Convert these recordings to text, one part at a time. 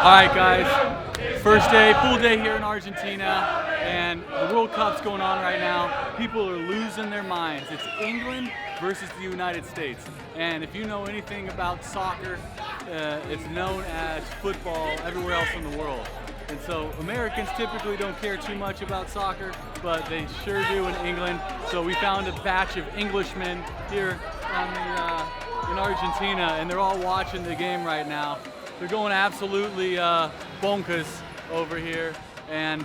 Alright guys, first day, full day here in Argentina, and the World Cup's going on right now. People are losing their minds. It's England versus the United States. And if you know anything about soccer, it's known as football everywhere else in the world. And so Americans typically don't care too much about soccer, but they sure do in England. So we found a batch of Englishmen here in Argentina, and they're all watching the game right now. They're going absolutely bonkers over here, and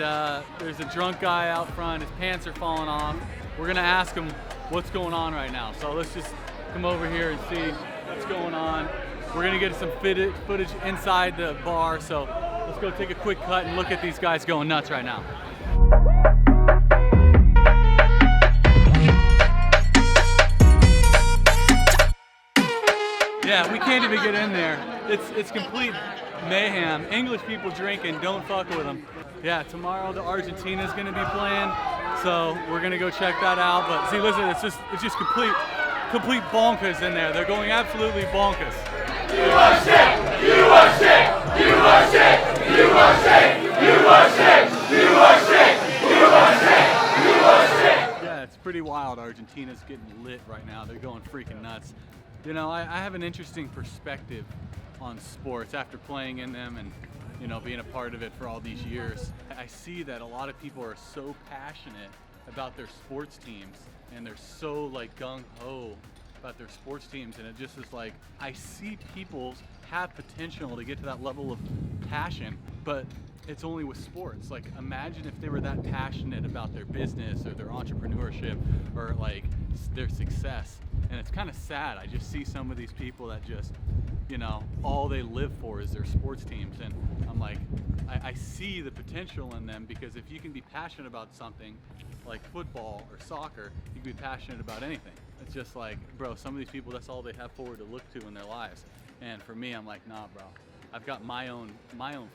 there's a drunk guy out front. His pants are falling off. We're gonna ask him what's going on right now. So let's just come over here and see what's going on. We're gonna get some footage inside the bar, so let's go take a quick cut and look at these guys going nuts right now. Yeah, we can't even get in there. It's complete mayhem. English people drinking, don't fuck with them. Yeah, tomorrow the Argentina's gonna be playing, so we're gonna go check that out. But see, listen, it's just complete bonkers in there. They're going absolutely bonkers. You are shit! You are shit! You are shit! You are shit! You are shit! You are shit! You are shit! You are shit! Yeah, it's pretty wild. Argentina's getting lit right now. They're going freaking nuts. You know, I have an interesting perspective on sports after playing in them and, you know, being a part of it for all these years. I see that a lot of people are so passionate about their sports teams, and they're so like gung-ho about their sports teams, and it just is like, I see people have potential to get to that level of passion, but it's only with sports. Like, imagine if they were that passionate about their business or their entrepreneurship or like their success. And it's kind of sad. I just see some of these people that just, you know, all they live for is their sports teams. And I'm like, I see the potential in them, because if you can be passionate about something like football or soccer, you can be passionate about anything. It's just like, bro, some of these people, that's all they have forward to look to in their lives. And for me, I'm like, nah, bro. I've got my own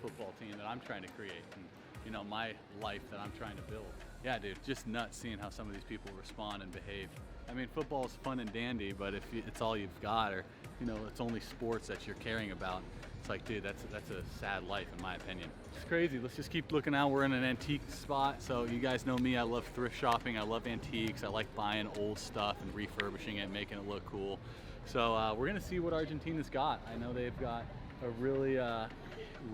football team that I'm trying to create, and, you know, my life that I'm trying to build. Yeah, dude, just nuts seeing how some of these people respond and behave. I mean, football is fun and dandy, but if it's all you've got, or, you know, it's only sports that you're caring about, it's like, dude, that's a sad life in my opinion. It's crazy. Let's just keep looking out. We're in an antique spot, so you guys know me. I love thrift shopping. I love antiques. I like buying old stuff and refurbishing it, making it look cool. So we're gonna see what Argentina's got. I know they've got a really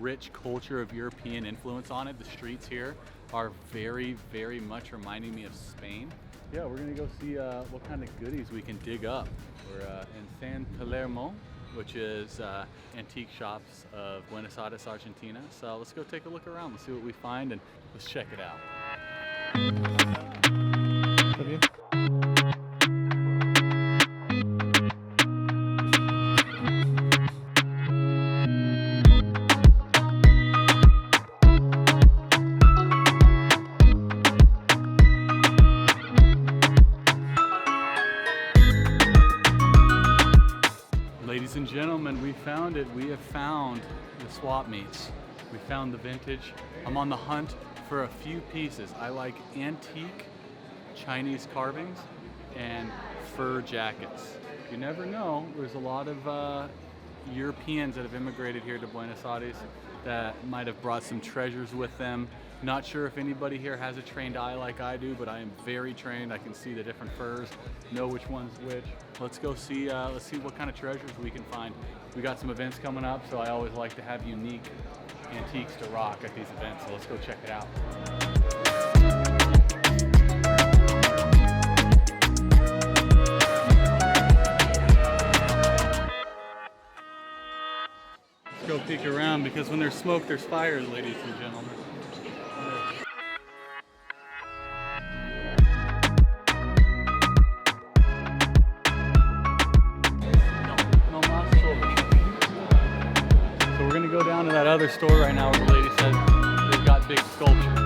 rich culture of European influence on it. The streets here are very, very much reminding me of Spain. Yeah, we're gonna go see what kind of goodies we can dig up. We're in San Palermo, which is antique shops of Buenos Aires, Argentina. So let's go take a look around. Let's see what we find, and let's check it out. Ladies and gentlemen, we found it. We have found the swap meets. We found the vintage. I'm on the hunt for a few pieces. I like antique Chinese carvings and fur jackets. You never know. There's a lot of Europeans that have immigrated here to Buenos Aires that might have brought some treasures with them. Not sure if anybody here has a trained eye like I do, but I am very trained. I can see the different furs, know which one's which. Let's go see, let's see what kind of treasures we can find. We got some events coming up, so I always like to have unique antiques to rock at these events, so let's go check it out. Let's go peek around, because when there's smoke, there's fire, ladies and gentlemen. So we're gonna go down to that other store right now where the lady said they've got big sculptures.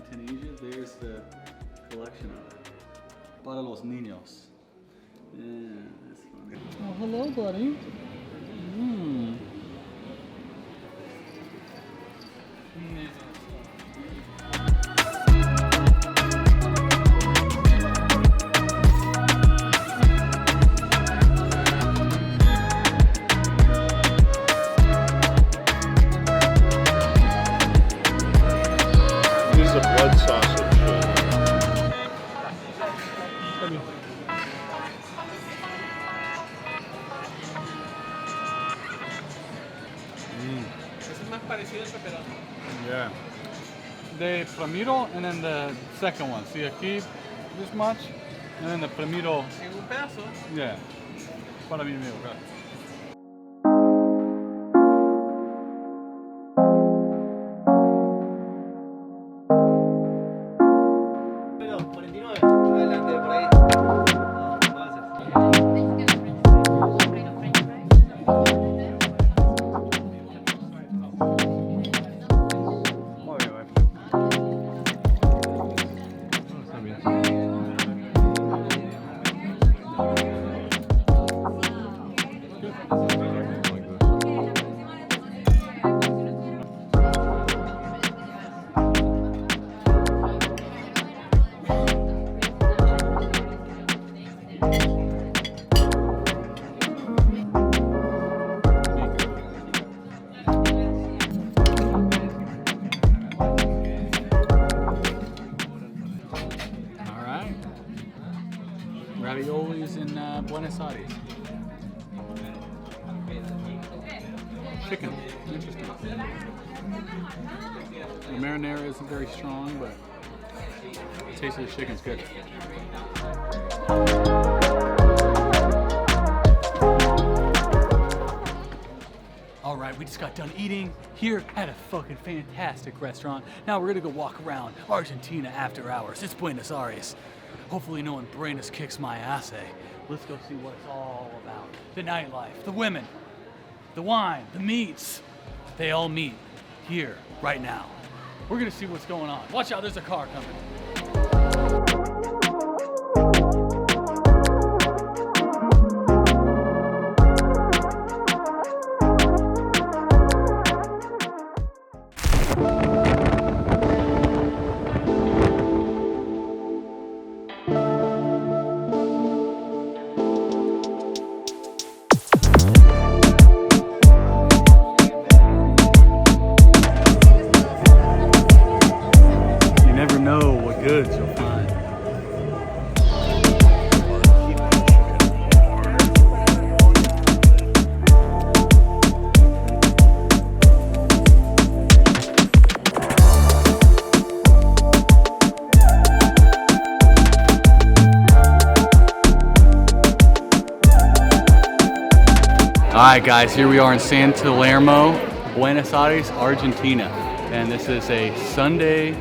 in Tunisia. There's the collection of it. Para los niños. Yeah, that's funny. Oh, hello, buddy. This is a blood sausage. Yeah. The primero and then the second one. See aquí, this much, and then the primero. Yeah. Para mí mismo, gracias. Raviolis in Buenos Aires. Chicken, interesting. The marinara isn't very strong, but the taste of the chicken's good. All right, we just got done eating here at a fucking fantastic restaurant. Now we're gonna go walk around Argentina after hours. It's Buenos Aires. Hopefully no one Buenos kicks my ass, eh? Let's go see what it's all about. The nightlife, the women, the wine, the meats. They all meet here, right now. We're gonna see what's going on. Watch out, there's a car coming. Goods you'll find. Alright guys, here we are in San Telmo, Buenos Aires, Argentina. And this is a Sunday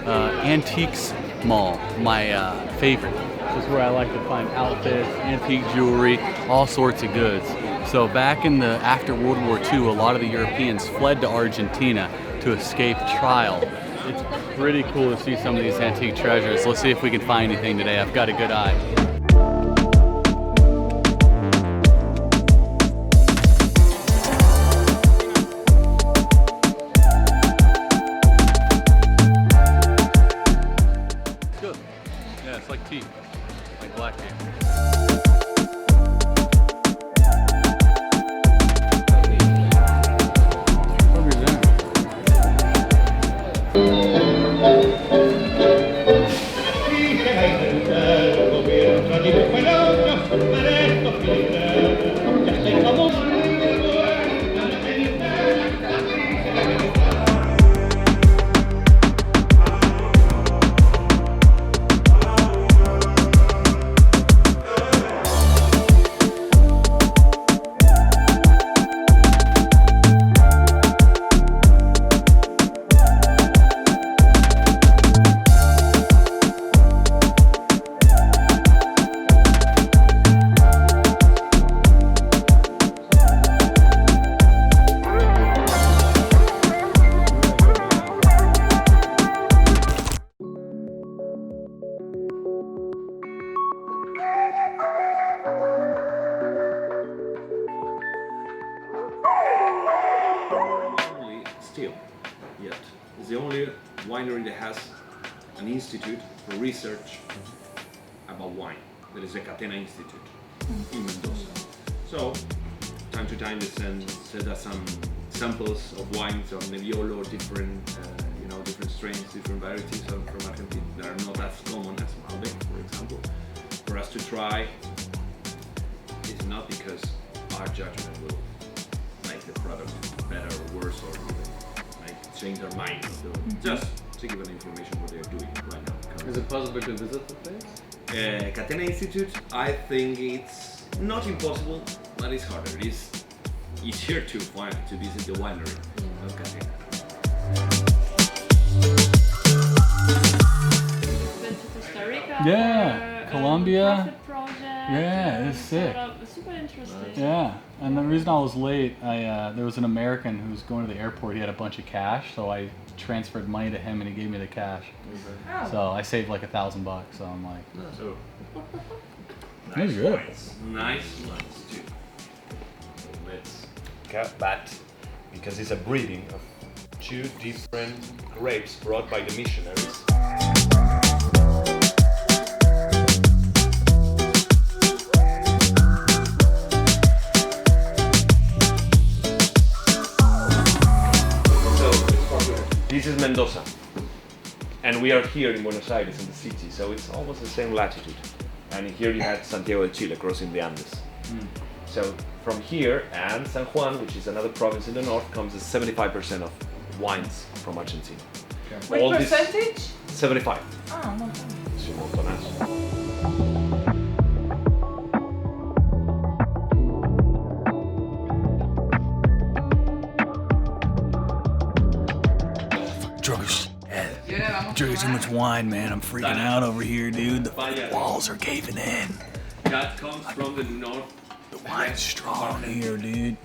antiques mall, my favorite. This is where I like to find outfits, antique jewelry, all sorts of goods. So back in the after World War II, a lot of the Europeans fled to Argentina to escape trial. It's pretty cool to see some of these antique treasures. Let's see if we can find anything today. I've got a good eye. It's like tea, like black tea. What is that? It's the only winery that has an institute for research about wine. That is the Catena Institute in Mendoza. So, time to time they send us some samples of wines of Nebbiolo, different different strains, different varieties from Argentina that are not as common as Malbec, for example, for us to try. It's not because our judgment will make the product better or worse or even change their mind. So just to give an information what they're doing right now. Is it possible to visit the place? Catena Institute, I think it's not impossible, but it's harder. It's easier to visit the winery of Catena. Been to Costa Rica. Yeah, for, Colombia. Profit project. Yeah, it's sick. It's super interesting. Yeah, and the reason I was late, there was an American who was going to the airport. He had a bunch of cash, so I transferred money to him, and he gave me the cash. Oh. So I saved like $1,000. So I'm like, So, that's good. wines. Nice wines too. Let's But because it's a breeding of two different grapes brought by the missionaries. This is Mendoza, and we are here in Buenos Aires in the city, so it's almost the same latitude. And here you had Santiago de Chile crossing the Andes. So from here and San Juan, which is another province in the north, comes 75% of wines from Argentina. What All this- percentage? 75. Ah, no. Es un montonazo. drunk as hell. Drinking too much wine, man. I'm freaking out over here, dude. The walls are caving in. That comes from the north. The wine's strong here, dude.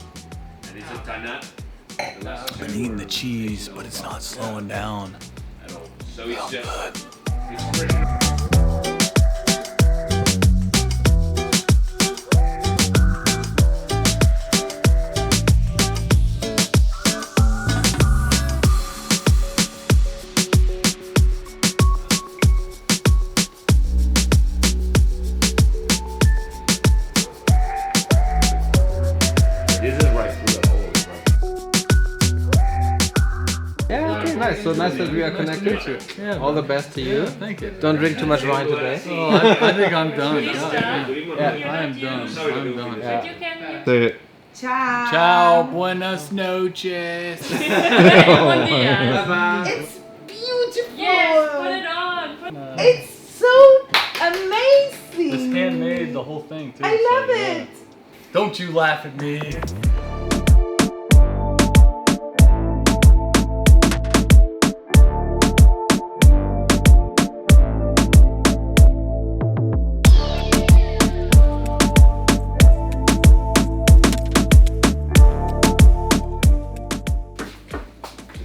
And it's a Tanat. I've been eating the cheese, but it's not slowing down. At all. So it's just. It's Nice, so nice that we are connected. Yeah, All the best to you. Thank you. Don't drink too much wine today. Oh, I think I'm done. He's God, done. yeah. I am done. I'm done. But you can. Ciao. Ciao, buenas noches. Buen dia. It's beautiful. Yes, put it on. It's so amazing. It's handmade, the whole thing, too. I love so, yeah. it. Don't you laugh at me.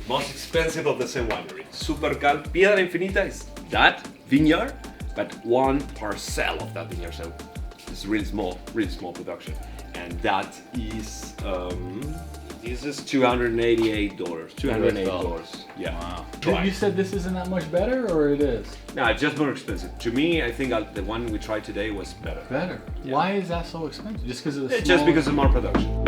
most expensive of the same winery. Supercal Piedra Infinita is that vineyard, but one parcel of that vineyard. So it's really small production. And that is this is $288. $208. Yeah. Wow. Try. You said this isn't that much better, or it is? No, it's just more expensive. To me, I think the one we tried today was better. Better. Yeah. Why is that so expensive? Just because of the Just because of more production.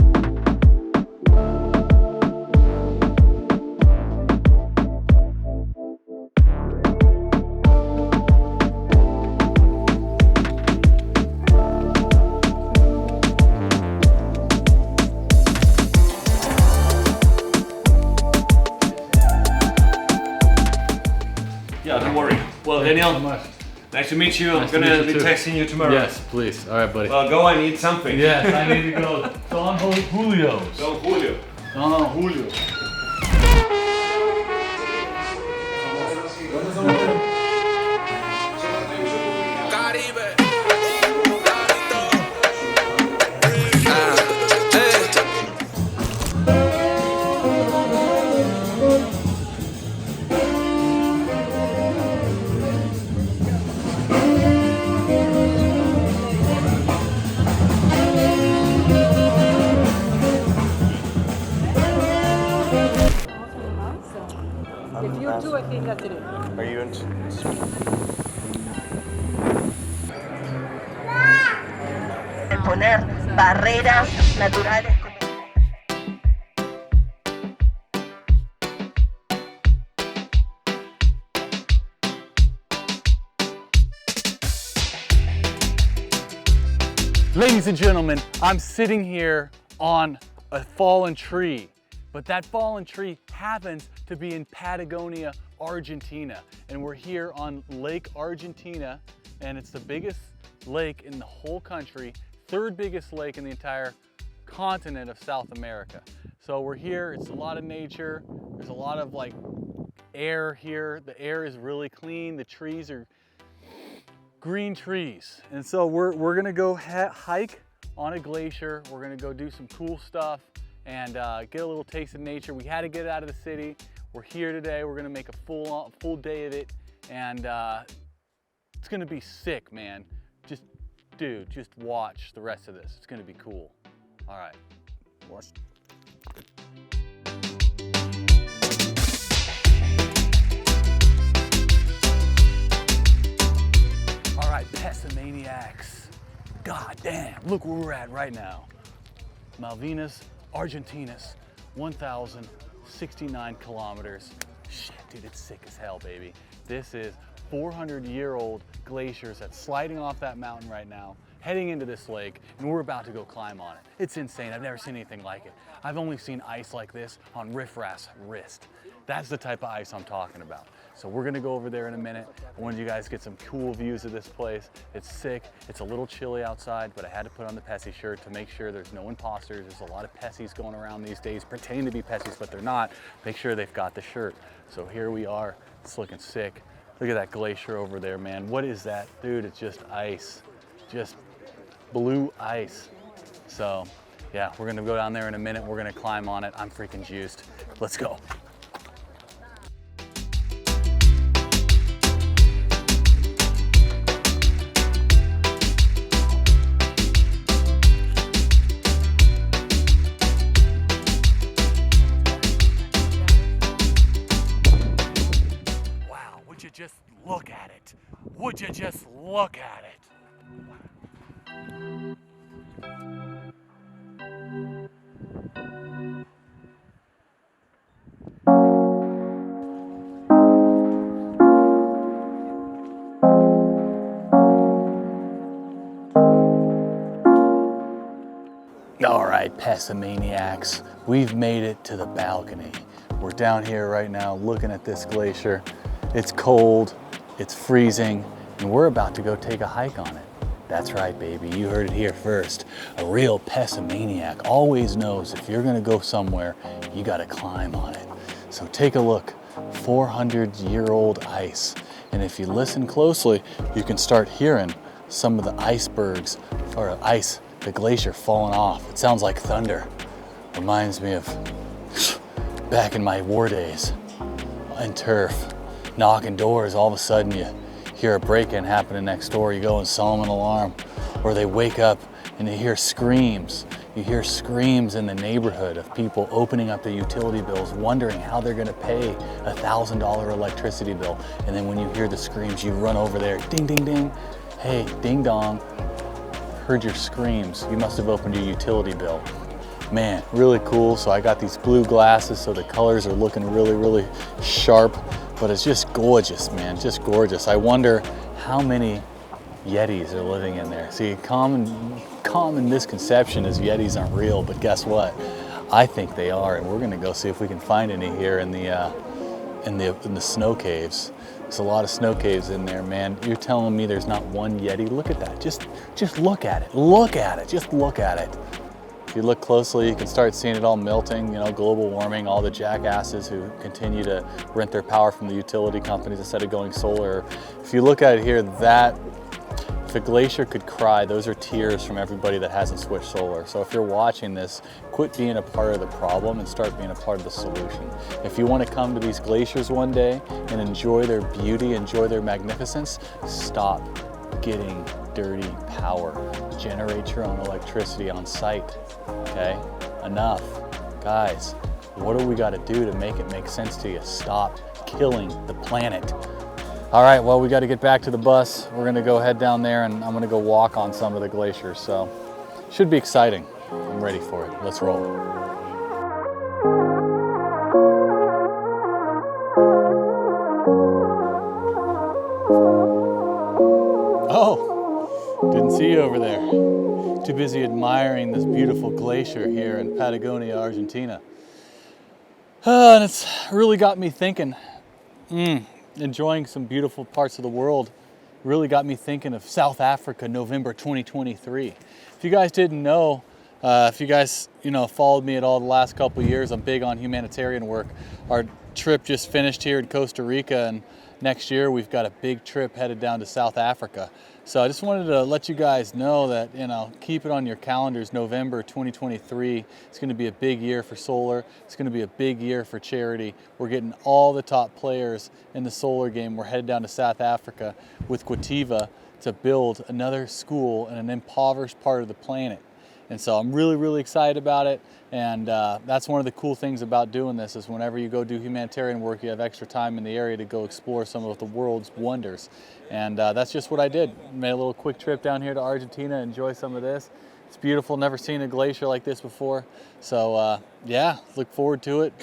Yeah, don't worry. Well, Daniel, so much. nice to meet you. Nice to I'm gonna meet you be too. texting you tomorrow. Yes, please. All right, buddy. Well, go and eat something. Yes, I need to go. Don Julio's. Don Julio. Don Julio. poner barreras naturales como... Ladies and gentlemen, I'm sitting here on a fallen tree, but that fallen tree happens to be in Patagonia, Argentina. And we're here on Lake Argentina, and it's the biggest lake in the whole country, third biggest lake in the entire continent of South America. So we're here, it's a lot of nature, there's a lot of like air here. The air is really clean, the trees are green trees. And so we're gonna go hike on a glacier. We're gonna go do some cool stuff and get a little taste of nature. We had to get out of the city. We're here today. We're gonna make a full day of it, and it's gonna be sick, man. Dude, just watch the rest of this. It's gonna be cool. All right, watch. All right, Pessimaniacs. God damn, look where we're at right now. Malvinas, Argentinas, 1,069 kilometers. Shit, dude, it's sick as hell, baby. This is 400-year-old glaciers that's sliding off that mountain right now, heading into this lake, and we're about to go climb on it. It's insane, I've never seen anything like it. I've only seen ice like this on Riff Raff's wrist. That's the type of ice I'm talking about. So we're gonna go over there in a minute. I wanted you guys to get some cool views of this place. It's sick, it's a little chilly outside, but I had to put on the Pessy shirt to make sure there's no imposters. There's a lot of Pessys going around these days, pretending to be Pessys, but they're not. Make sure they've got the shirt. So here we are, it's looking sick. Look at that glacier over there, man. What is that? Dude, it's just ice, just blue ice. So yeah, we're gonna go down there in a minute. We're gonna climb on it. I'm freaking juiced. Let's go. Just look at it. Would you just look at it? All right, Pessimaniacs, we've made it to the balcony. We're down here right now looking at this glacier. It's cold, it's freezing, and we're about to go take a hike on it. That's right, baby, you heard it here first. A real Pessimaniac always knows if you're gonna go somewhere, you gotta climb on it. So take a look, 400-year-old ice. And if you listen closely, you can start hearing some of the icebergs, or ice, the glacier falling off. It sounds like thunder. Reminds me of back in my war days in turf. Knocking doors, all of a sudden you hear a break-in happening next door, you go and sell them an alarm, or they wake up and you hear screams. You hear screams in the neighborhood of people opening up their utility bills, wondering how they're gonna pay a $1,000 electricity bill. And then when you hear the screams, you run over there, ding, ding, ding. Hey, ding dong, heard your screams. You must have opened your utility bill. Man, really cool. So I got these blue glasses, so the colors are looking really, really sharp. But it's just gorgeous, man, just gorgeous. I wonder how many Yetis are living in there. See, common misconception is Yetis aren't real, but guess what? I think they are, and we're gonna go see if we can find any here in the snow caves. There's a lot of snow caves in there, man. You're telling me there's not one Yeti? Look at that, just look at it, look at it, just look at it. If you look closely, you can start seeing it all melting, you know, global warming, all the jackasses who continue to rent their power from the utility companies instead of going solar. If you look at it here, if a glacier could cry, those are tears from everybody that hasn't switched solar. So if you're watching this, quit being a part of the problem and start being a part of the solution. If you want to come to these glaciers one day and enjoy their beauty, enjoy their magnificence, stop getting dirty power. Generate your own electricity on site, okay? Enough. Guys, what do we got to do to make it make sense to you? Stop killing the planet. All right, well, we got to get back to the bus. We're gonna go head down there and I'm gonna go walk on some of the glaciers. So Should be exciting. I'm ready for it. Let's roll. Oh, didn't see you over there. Too busy admiring this beautiful glacier here in Patagonia, Argentina. And it's really got me thinking. Enjoying some beautiful parts of the world. Really got me thinking of South Africa, November 2023. If you guys didn't know, if you guys followed me at all the last couple of years, I'm big on humanitarian work. Our trip just finished here in Costa Rica, and next year we've got a big trip headed down to South Africa. So I just wanted to let you guys know that, keep it on your calendars. November 2023, it's going to be a big year for solar. It's going to be a big year for charity. We're getting all the top players in the solar game. We're headed down to South Africa with Quativa to build another school in an impoverished part of the planet. And so I'm really, really excited about it. And that's one of the cool things about doing this is whenever you go do humanitarian work, you have extra time in the area to go explore some of the world's wonders. And that's just what I did. Made a little quick trip down here to Argentina, enjoy some of this. It's beautiful, never seen a glacier like this before. So yeah, look forward to it.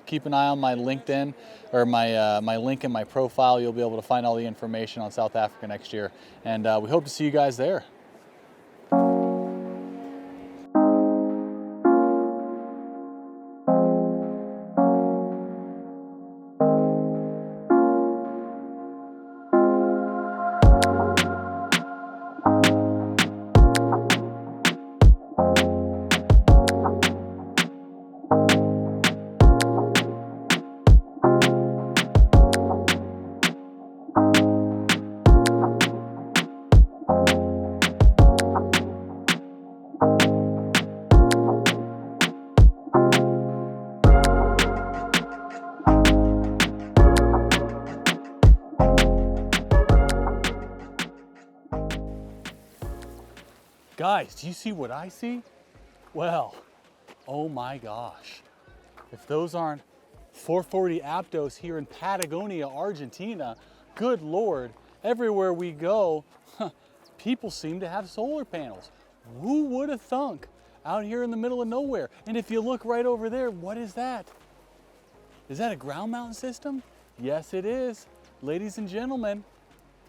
Keep an eye on my LinkedIn or my link in my profile. You'll be able to find all the information on South Africa next year. And we hope to see you guys there. Guys, do you see what I see? Well, oh my gosh. If those aren't 440 Aptos here in Patagonia, Argentina, good Lord, everywhere we go, people seem to have solar panels. Who would have thunk out here in the middle of nowhere? And if you look right over there, what is that? Is that a ground mountain system? Yes, it is. Ladies and gentlemen,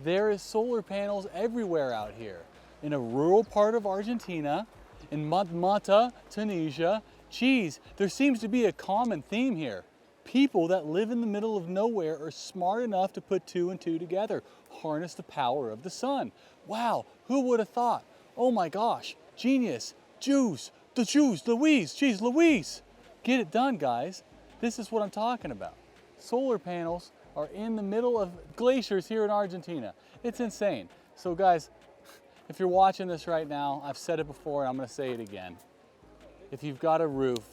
there is solar panels everywhere out here. In a rural part of Argentina, in Mata, Tunisia. Geez, there seems to be a common theme here. People that live in the middle of nowhere are smart enough to put two and two together, harness the power of the sun. Wow, who would have thought? Oh my gosh, genius, Louise, get it done, guys. This is what I'm talking about. Solar panels are in the middle of glaciers here in Argentina. It's insane. So guys, if you're watching this right now, I've said it before and I'm gonna say it again. If you've got a roof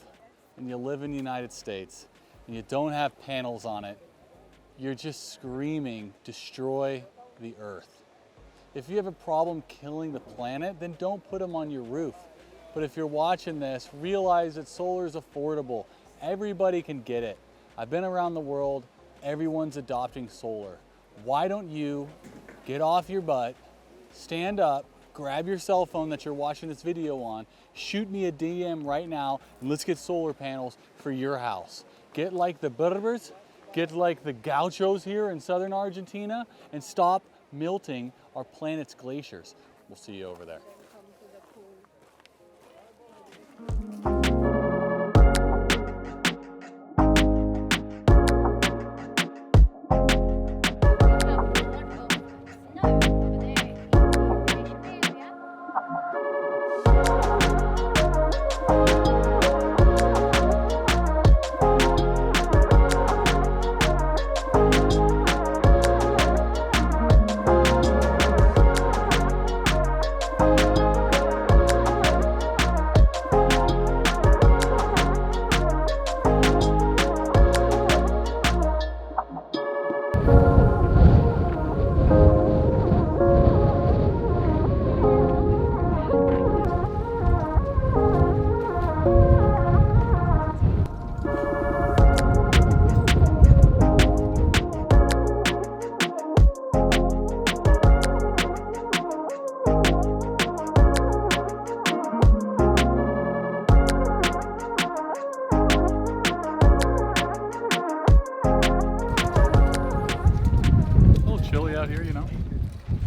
and you live in the United States and you don't have panels on it, you're just screaming, destroy the earth. If you have a problem killing the planet, then don't put them on your roof. But if you're watching this, realize that solar is affordable. Everybody can get it. I've been around the world, everyone's adopting solar. Why don't you get off your butt, stand up, grab your cell phone that you're watching this video on, shoot me a DM right now, and let's get solar panels for your house. Get like the Berbers, get like the Gauchos here in southern Argentina, and stop melting our planet's glaciers. We'll see you over there.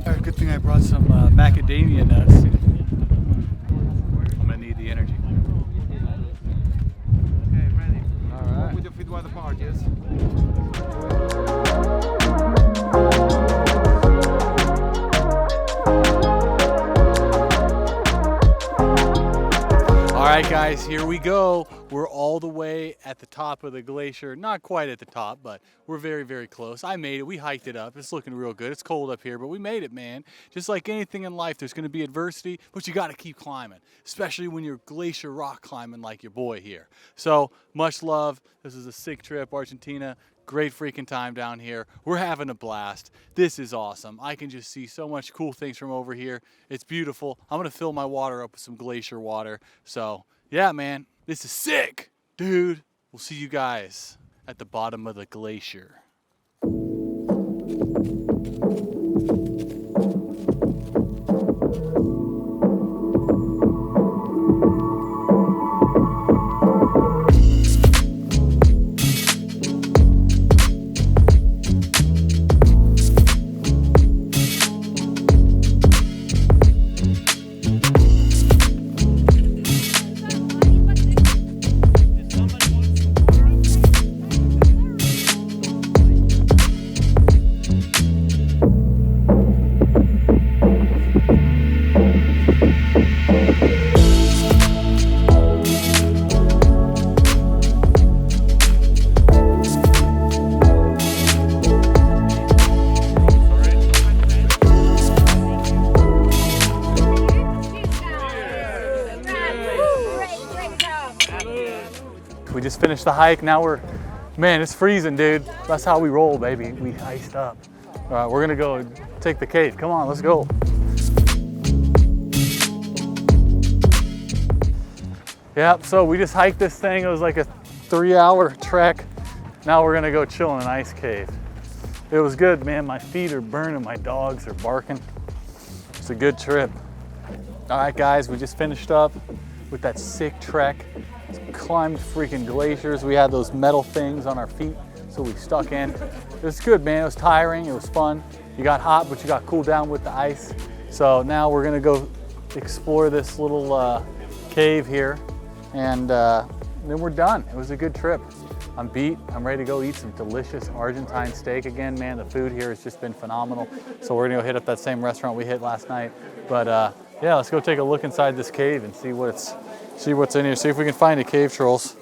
Alright, good thing I brought some macadamia nuts. I'm gonna need the energy. Okay, ready. Alright. With your feet wide apart, yes? Alright guys, here we go. We're all the way at the top of the glacier. Not quite at the top, but we're very, very close. I made it. We hiked it up. It's looking real good. It's cold up here, but we made it, man. Just like anything in life, there's going to be adversity, but you got to keep climbing, especially when you're glacier rock climbing like your boy here. So, much love. This is a sick trip, Argentina. Great freaking time down here. We're having a blast. This is awesome. I can just see so much cool things from over here. It's beautiful. I'm going to fill my water up with some glacier water. So, yeah, man, this is sick, dude. We'll see you guys at the bottom of the glacier. We just finished the hike. Now man, it's freezing, dude. That's how we roll, baby. We iced up. All right, we're gonna go take the cave. Come on, let's go. Yep, so we just hiked this thing. It was like a 3-hour trek. Now we're gonna go chill in an ice cave. It was good, man. My feet are burning, my dogs are barking. It's a good trip. All right, guys, we just finished up with that sick trek. Climbed freaking glaciers. We had those metal things on our feet, so we stuck in. It was good, man. It was tiring. It was fun. You got hot, but you got cooled down with the ice. So now we're gonna go explore this little cave here, and then we're done. It was a good trip. I'm beat. I'm ready to go eat some delicious Argentine steak again, man. The food here has just been phenomenal. So we're gonna go hit up that same restaurant we hit last night. But yeah, let's go take a look inside this cave and see what's in here. See if we can find the cave trolls.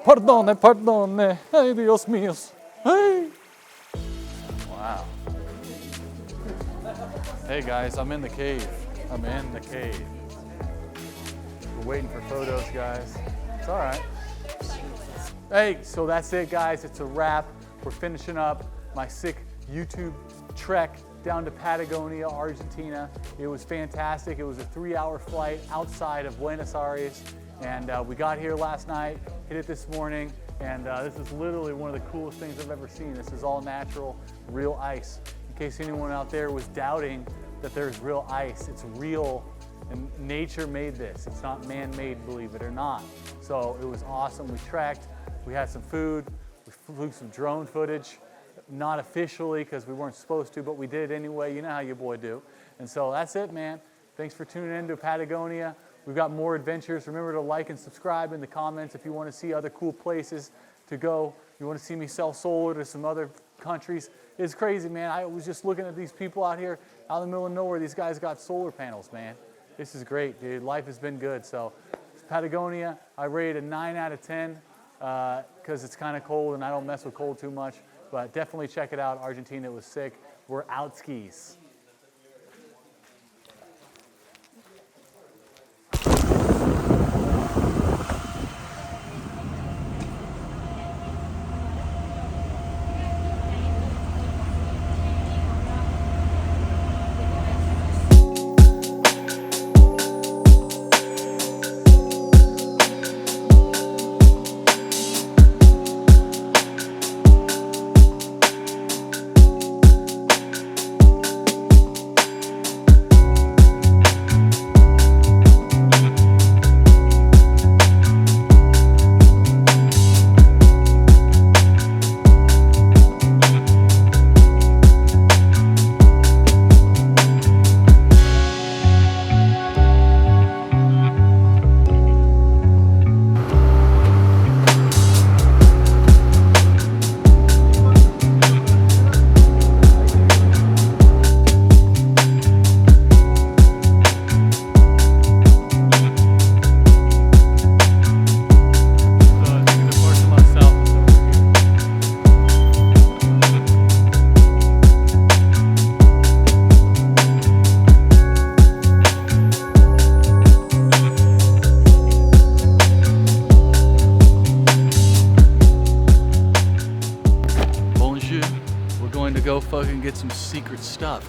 Perdone, perdone. Ay, Dios míos. Hey. Wow. Hey guys, I'm in the cave. I'm in the cave. We're waiting for photos, guys. It's all right. Hey, so that's it, guys. It's a wrap. We're finishing up my sick YouTube trek down to Patagonia, Argentina. It was fantastic. It was a 3-hour flight outside of Buenos Aires, and we got here last night, hit it this morning, and this is literally one of the coolest things I've ever seen. This is all natural, real ice. In case anyone out there was doubting that there's real ice, it's real, and nature made this. It's not man-made, believe it or not. So it was awesome. We trekked, we had some food, we flew some drone footage. Not officially, because we weren't supposed to, but we did it anyway. You know how your boy do. And so that's it, man. Thanks for tuning in to Patagonia. We've got more adventures. Remember to like and subscribe in the comments if you want to see other cool places to go. You want to see me sell solar to some other countries. It's crazy, man. I was just looking at these people out here, out in the middle of nowhere. These guys got solar panels, man. This is great, dude. Life has been good. So Patagonia, I rated a 9 out of 10 because it's kind of cold and I don't mess with cold too much. But definitely check it out. Argentina was sick. We're out skis.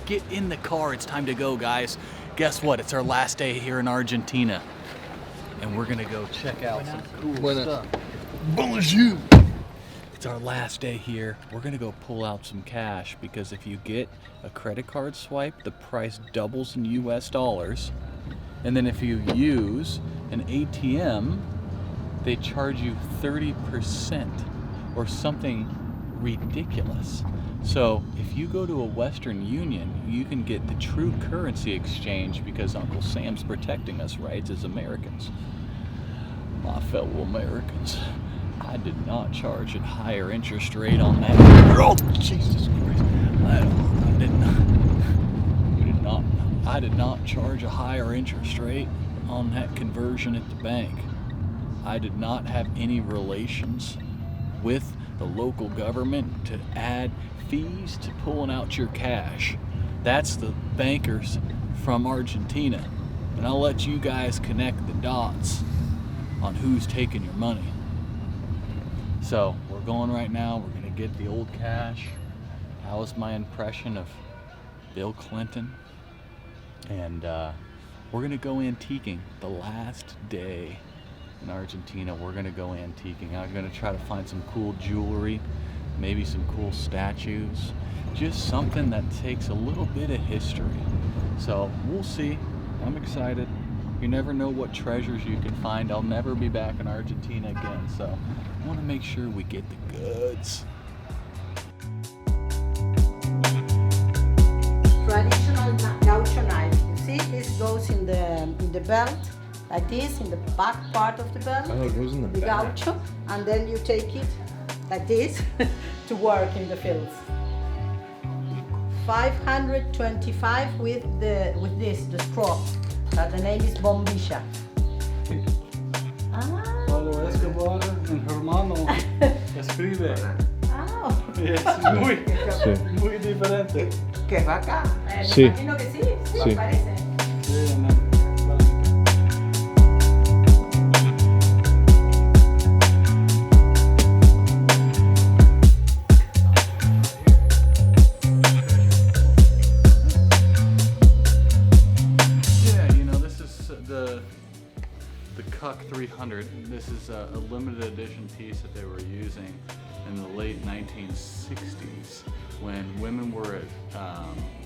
get in the car. It's time to go, guys. Guess what? It's our last day here in Argentina. And we're gonna go check out some cool stuff. Bonjour! It's our last day here. We're gonna go pull out some cash because if you get a credit card swipe, the price doubles in US dollars. And then if you use an ATM, they charge you 30% or something ridiculous. So if you go to a Western Union, you can get the true currency exchange because Uncle Sam's protecting us, right, as Americans. My fellow Americans, I did not charge a higher interest rate on that. Oh, Jesus Christ. I did not charge a higher interest rate on that conversion at the bank. I did not have any relations with the local government to add fees to pulling out your cash. That's the bankers from Argentina. And I'll let you guys connect the dots on who's taking your money. So we're going right now. We're gonna get the old cash. That was my impression of Bill Clinton. And we're gonna go antiquing the last day in Argentina. We're gonna go antiquing. I'm gonna try to find some cool jewelry, maybe some cool statues, just something that takes a little bit of history. So we'll see. I'm excited. You never know what treasures you can find. I'll never be back in Argentina again, so I want to make sure we get the goods. Traditional gaucho knife. You see, this goes in the belt, like this, in the back part of the belt. Oh, it goes in the back. Gaucho, and then you take it like this to work in the fields. 525 with this, the straw. The name is bombilla. Pablo Escobar, mi hermano, escribe. Oh. Es muy diferente. ¿Qué va acá? Sí. Imagino que sí, Sí. parece. The Cuck 300. This is a limited edition piece that they were using in the late 1960s when women were at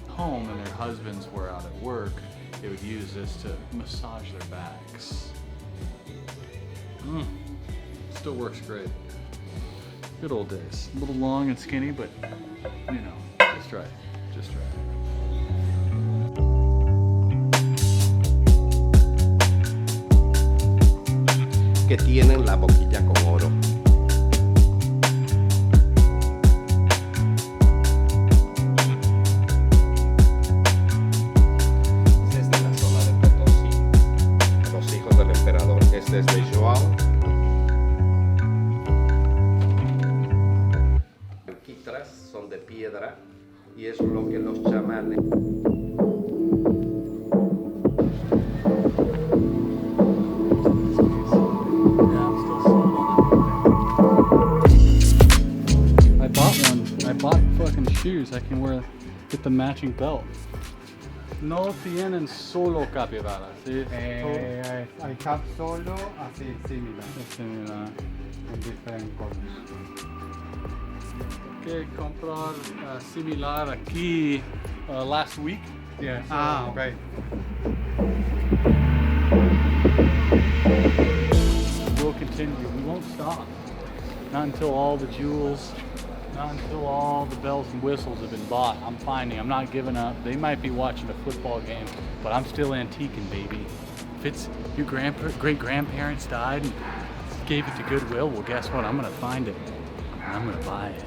home and their husbands were out at work. They would use this to massage their backs. Still works great. Good old days. A little long and skinny, but you know, just right. Just right. Que tienen la boquilla con oro. Es de la zona de Pessy. Los hijos del emperador, este es de Joao. Alquitras son de piedra y es lo que los chamanes. Shoes I can wear, get the matching belt. No tienen solo capibara, ¿sí? I have solo así similar Similar. in different colors. Que comprar similar aquí last week. Yeah. So, Okay. We'll continue. We won't stop. Not until all the jewels, not until all the bells and whistles have been bought. I'm not giving up. They might be watching a football game, but I'm still antiquing, baby. If it's your great-grandparents died and gave it to Goodwill, well, guess what? I'm gonna find it and I'm gonna buy it.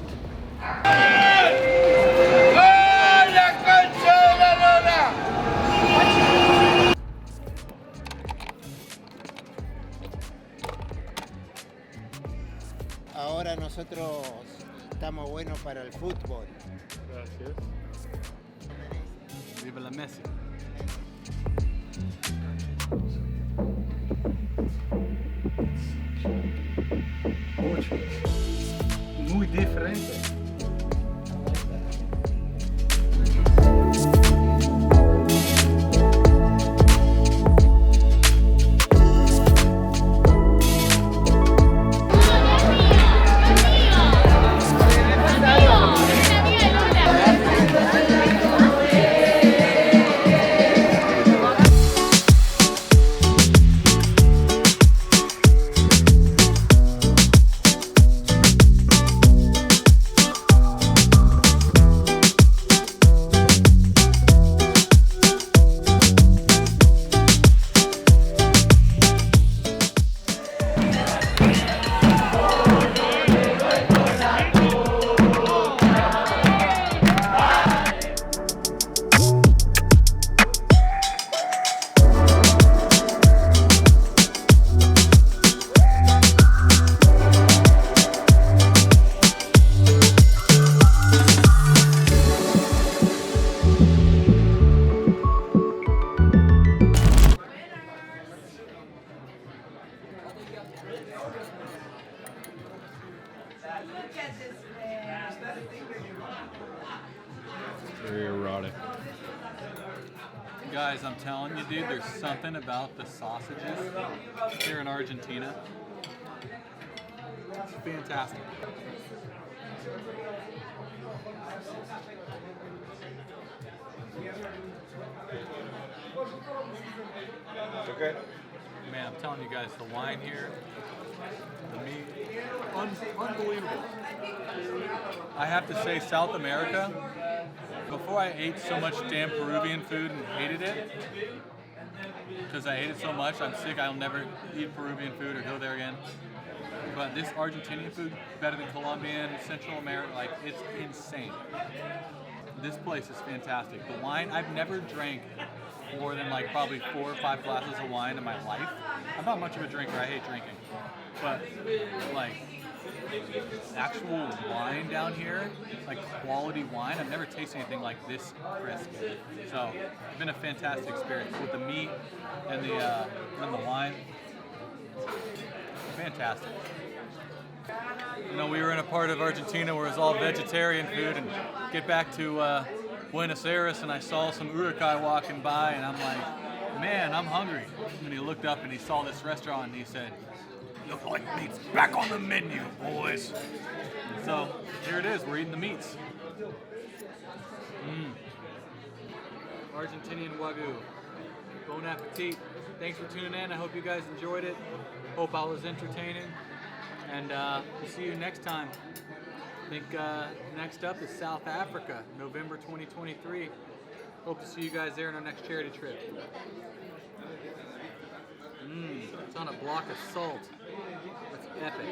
Ahora nosotros estamos buenos para el fútbol. Gracias. Viva la Messi. Mucho. Muy diferente. I like that. Guys, I'm telling you, dude, there's something about the sausages here in Argentina. It's fantastic. Okay. Man, I'm telling you guys, the wine here, the meat, unbelievable. I have to say, South America, before I ate so much damn Peruvian food and hated it, because I ate it so much, I'm sick, I'll never eat Peruvian food or go there again. But this Argentinian food, better than Colombian, Central America, like, it's insane. This place is fantastic. The wine, I've never drank more than like probably 4 or 5 glasses of wine in my life. I'm not much of a drinker, I hate drinking. But like actual wine down here, like quality wine, I've never tasted anything like this crisp. So it's been a fantastic experience with the meat and the wine. Fantastic. You know, we were in a part of Argentina where it was all vegetarian food, and get back to Buenos Aires and I saw some Urukai walking by and I'm like, man, I'm hungry. And he looked up and he saw this restaurant and he said, "Look like meat's back on the menu, boys." So here it is, we're eating the meats. Argentinian Wagyu. Bon appetit. Thanks for tuning in. I hope you guys enjoyed it. Hope I was entertaining. And we'll see you next time. I think next up is South Africa, November 2023. Hope to see you guys there on our next charity trip. It's on a block of salt. That's epic.